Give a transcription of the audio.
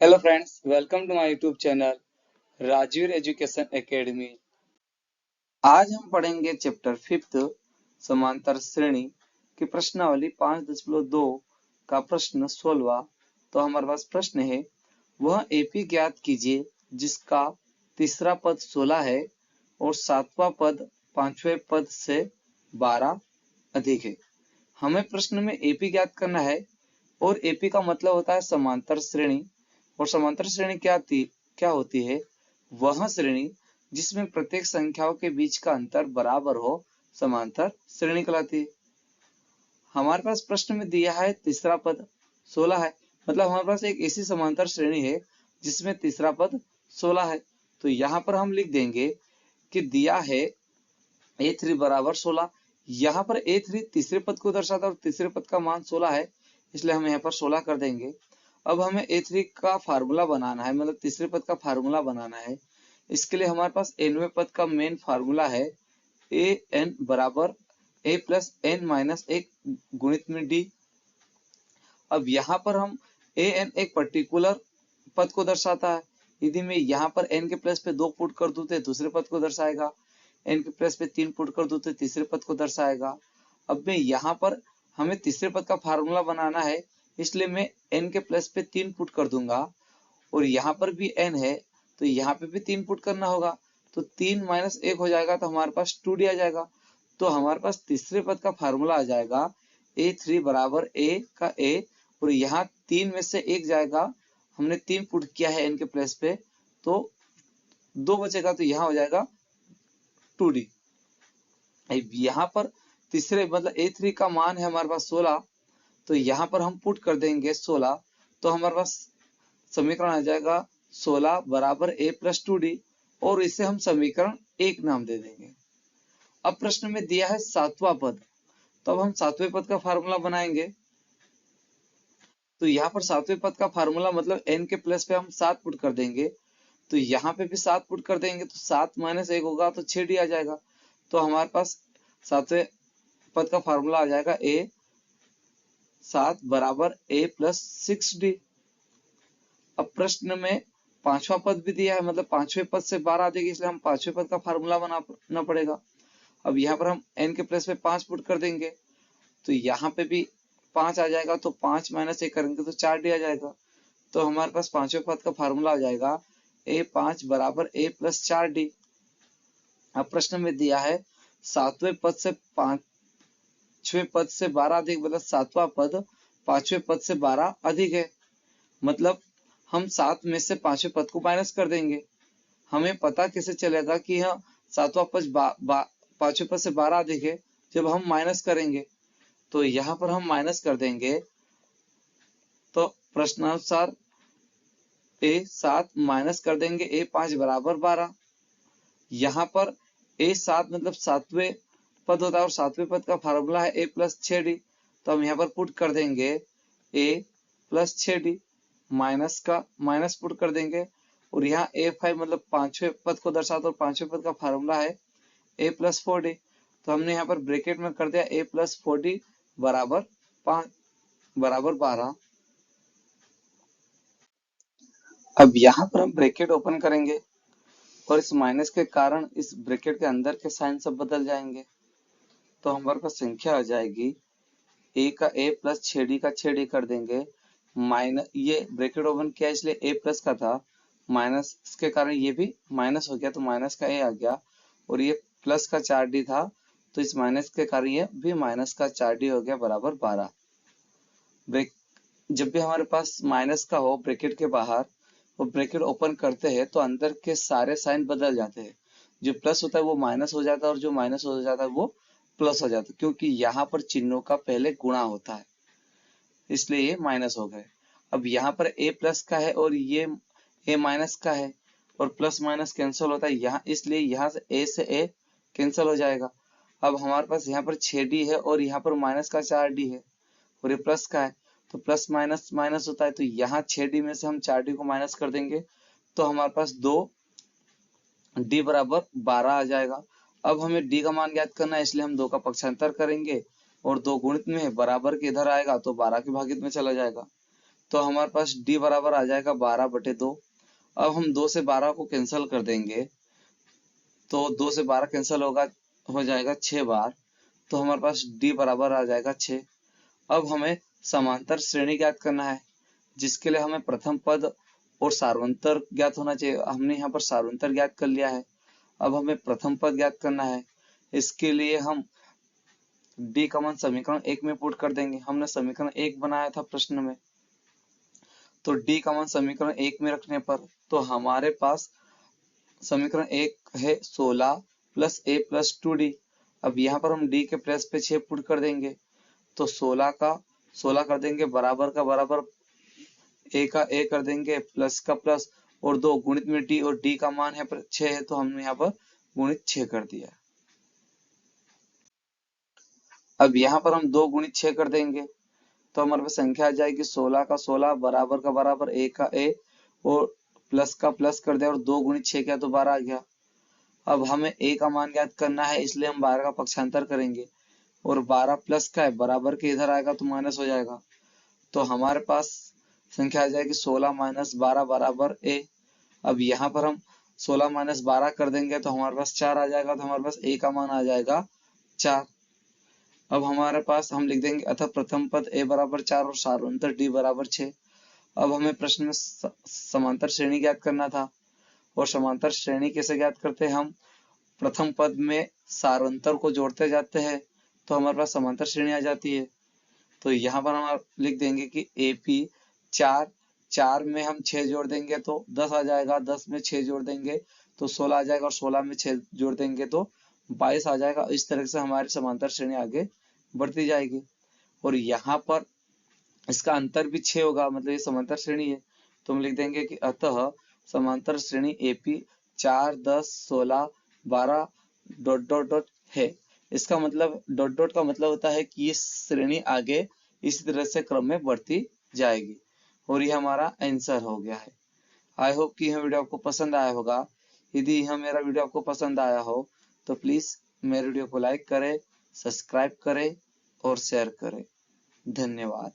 Hello friends, welcome to my YouTube channel Rajveer education academy. आज हम पढ़ेंगे चैप्टर 5 समांतर श्रेणी की प्रश्नावली 5.2 का प्रश्न 16। तो हमारे पास प्रश्न है, वह एपी ज्ञात कीजिए जिसका तीसरा पद 16 है और सातवां पद पांचवें पद से 12 अधिक है। हमें प्रश्न में एपी ज्ञात करना है और एपी का मतलब होता है समांतर श्रेणी। और समांतर श्रेणी क्या होती है? वह श्रेणी जिसमें प्रत्येक संख्याओं के बीच का अंतर बराबर हो समांतर श्रेणी कहलाती है। हमारे पास प्रश्न में दिया है तीसरा पद 16 है, मतलब हमारे पास एक ऐसी समांतर श्रेणी है जिसमें तीसरा पद 16 है। तो यहाँ पर हम लिख देंगे कि दिया है a3 बराबर 16। यहाँ पर a3 तीसरे पद को दर्शाता है और तीसरे पद का मान 16 है, इसलिए हम यहाँ पर 16 कर देंगे। अब हमें a3 का फार्मूला बनाना है, मतलब तीसरे पद का फार्मूला बनाना है। इसके लिए हमारे पास nवें पद का मेन फार्मूला है an बराबर a प्लस n माइनस 1 गुणित में d। अब यहाँ पर हम an एक पर्टिकुलर पद को दर्शाता है। यदि मैं यहाँ पर n के प्लस पे 2 पुट कर दूं तो दूसरे पद को दर्शाएगा, n के प्लस पे 3 पुट कर दूं तो तीसरे पद को दर्शाएगा। अब मैं यहाँ पर हमें तीसरे पद का फार्मूला बनाना है, इसलिए मैं n के प्लस पे 3 पुट कर दूंगा और यहाँ पर भी n है तो यहाँ पे भी 3 पुट करना होगा। तो 3 माइनस 1 हो जाएगा तो हमारे पास 2d आ जाएगा। तो हमारे पास तीसरे पद का फार्मूला आ जाएगा a3 बराबर a का a और यहाँ 3 में से 1 जाएगा, हमने 3 पुट किया है n के प्लस पे तो 2 बचेगा, तो यहाँ हो जाएगा 2d। यहाँ पर तीसरे मतलब a3 का मान है हमारे पास 16, तो यहाँ पर हम पुट कर देंगे 16, तो हमारे पास समीकरण आ जाएगा 16 बराबर a प्लस 2d और इसे हम समीकरण 1 नाम दे देंगे। अब प्रश्न में दिया है सातवां पद, तो अब हम सातवें पद का फार्मूला बनाएंगे। तो यहाँ पर सातवें पद का फार्मूला मतलब n के प्लस पे हम 7 पुट कर देंगे, तो यहाँ पे भी 7 पुट कर देंगे तो 7 माइनस 1 होगा तो 6d आ जाएगा। तो हमारे पास सातवें पद का फार्मूला आ जाएगा a 7 बराबर a प्लस 6d। अब प्रश्न में पांचवा पद भी दिया है, मतलब पांचवें पद से 12 अधिक, इसलिए हम पांचवें पद का फार्मूला बनाना पड़ेगा। अब यहाँ पर हम n के प्लस पे 5 पुट कर देंगे, तो यहाँ पे भी 5 आ जाएगा, तो 5 माइनस 1 करेंगे तो 4d आ जाएगा। तो हमारे पास पांचवें पद का फार्मूला आ जाएगा a5 बराबर a प्लस 4d। अब प्रश्न में दिया है सातवें पद से पांचवें पद से 12 अधिक, मतलब सातवां पद पांचवें पद से 12 अधिक है, मतलब हम 7 में से पांचवें पद को माइनस कर देंगे। हमें पता कैसे चलेगा कि यह सातवां पद पांचवें पद से 12 अधिक है? जब हम माइनस करेंगे, तो यहाँ पर हम माइनस कर देंगे, तो प्रश्नानुसार a7 माइनस कर देंगे a5 बराबर 12। यहाँ पर a7 मतलब सातवें पद होता है और सातवें पद का फार्मूला है a प्लस 6d, तो हम यहाँ पर पुट कर देंगे a प्लस 6d, माइनस का माइनस पुट कर देंगे और यहाँ a5 मतलब पांचवें पद को दर्शाता और पांचवें पद का फार्मूला है a प्लस 4d, तो हमने यहाँ पर ब्रैकेट में कर दिया a प्लस 4d बराबर 5 बराबर 12। अब यहाँ पर हम ब्रैकेट ओपन करेंगे और इस माइनस के कारण इस ब्रैकेट के अंदर के साइन सब बदल जाएंगे, तो हमारे पास संख्या आ जाएगी a का a प्लस 6d का 6d कर देंगे, माइनस ये ब्रैकेट ओपन किया इसलिए a प्लस का था, माइनस के कारण ये भी माइनस हो गया तो माइनस का a आ गया, और ये प्लस का 4d था तो इस माइनस के कारण ये भी माइनस का 4d हो गया बराबर 12। जब भी हमारे पास माइनस का हो ब्रैकेट के बाहर वो ब्रैकेट ओपन करते हैं तो अंदर के सारे साइन बदल जाते हैं, जो प्लस होता है वो माइनस हो जाता है और जो माइनस हो जाता है वो प्लस हो जाता है, क्योंकि यहाँ पर चिन्हों का पहले गुणा होता है, इसलिए ये माइनस हो गए। अब यहाँ पर a प्लस का है और ये a माइनस का है और प्लस माइनस कैंसिल होता है यहाँ, इसलिए यहाँ से a कैंसिल हो जाएगा। अब हमारे पास यहाँ पर 6d है और यहाँ पर माइनस का 4d है और ये प्लस का है, तो प्लस माइनस माइनस होता है, तो यहाँ 6d में से हम 4d को माइनस कर देंगे तो हमारे पास 2d बराबर 12 आ जाएगा। अब हमें d का मान ज्ञात करना है, इसलिए हम 2 का पक्षांतर करेंगे और 2 गुणित में बराबर के इधर आएगा तो 12 के भागित में चला जाएगा, तो हमारे पास d बराबर आ जाएगा 12/2। अब हम 2 से 12 को कैंसिल कर देंगे, तो 2 से 12 कैंसिल हो जाएगा 6 बार, तो हमारे पास d बराबर आ जाएगा 6। अब हमें समांतर श्रेणी ज्ञात करना है, जिसके लिए हमें प्रथम पद और सार्वंतर ज्ञात होना चाहिए। हमने यहाँ पर सार्वंतर ज्ञात कर लिया है, अब हमें प्रथम पद ज्ञात करना है। इसके लिए हम d कॉमन समीकरण 1 में पुट कर देंगे। हमने समीकरण 1 बनाया था प्रश्न में, तो d कॉमन समीकरण 1 में रखने पर तो हमारे पास समीकरण 1 है 16 प्लस a प्लस 2d। अब यहाँ पर हम d के प्लेस पे 6 पुट कर देंगे, तो 16 का 16 कर देंगे, बराबर का बराबर, a का a कर देंगे, प्लस का प्लस, और 2 गुणित में d, और d का मान है 6 है, तो हमने यहाँ पर गुणित 6 कर दिया। अब यहाँ पर हम 2 गुणित 6 कर देंगे, तो हमारे पास संख्या आ जाएगी 16 का 16, बराबर का बराबर, a का a, और प्लस का प्लस कर दिया, और 2 गुणित 6 किया तो 12 आ गया। अब हमें a का मान ज्ञात करना है, इसलिए हम 12 का पक्षांतर करेंगे, और 12 प्लस का है, बराबर के इधर आएगा तो माइनस हो जाएगा, तो हमारे पास संख्या आ जाएगी 16 माइनस 12 बराबर a। अब यहाँ पर हम 16 माइनस 12 कर देंगे तो हमारे पास 4 आ जाएगा, तो हमारे पास a का मान आ जाएगा 4। अब हमारे पास हम लिख देंगे अतः प्रथम पद a बराबर 4 और सार्वंतर d बराबर 6। अब हमें प्रश्न में समांतर श्रेणी ज्ञात करना था, और समांतर श्रेणी कैसे ज्ञात करते हैं, हम प्रथम पद में सार्वंतर को जोड़ते जाते हैं, तो हमारे पास समांतर श्रेणी आ जाती है। तो यहाँ पर हम लिख देंगे कि AP 4 में हम 6 जोड़ देंगे तो 10 आ जाएगा, 10 में 6 जोड़ देंगे तो 16 आ जाएगा, और 16 में 6 जोड़ देंगे तो 22 आ जाएगा। इस तरह से हमारी समांतर श्रेणी आगे बढ़ती जाएगी, और यहाँ पर इसका अंतर भी 6 होगा, मतलब ये समांतर श्रेणी है, तो हम लिख देंगे कि अतः समांतर श्रेणी AP 4, 10, 16, 12 डॉट डॉट डॉट है। इसका मतलब डॉट डॉट का मतलब होता है कि ये श्रेणी आगे इसी तरह से क्रम में बढ़ती जाएगी, और ये हमारा आंसर हो गया है। आई होप कि यह वीडियो आपको पसंद आया होगा। यदि यह मेरा वीडियो आपको पसंद आया हो तो प्लीज मेरे वीडियो को लाइक करें, सब्सक्राइब करें और शेयर करें। धन्यवाद।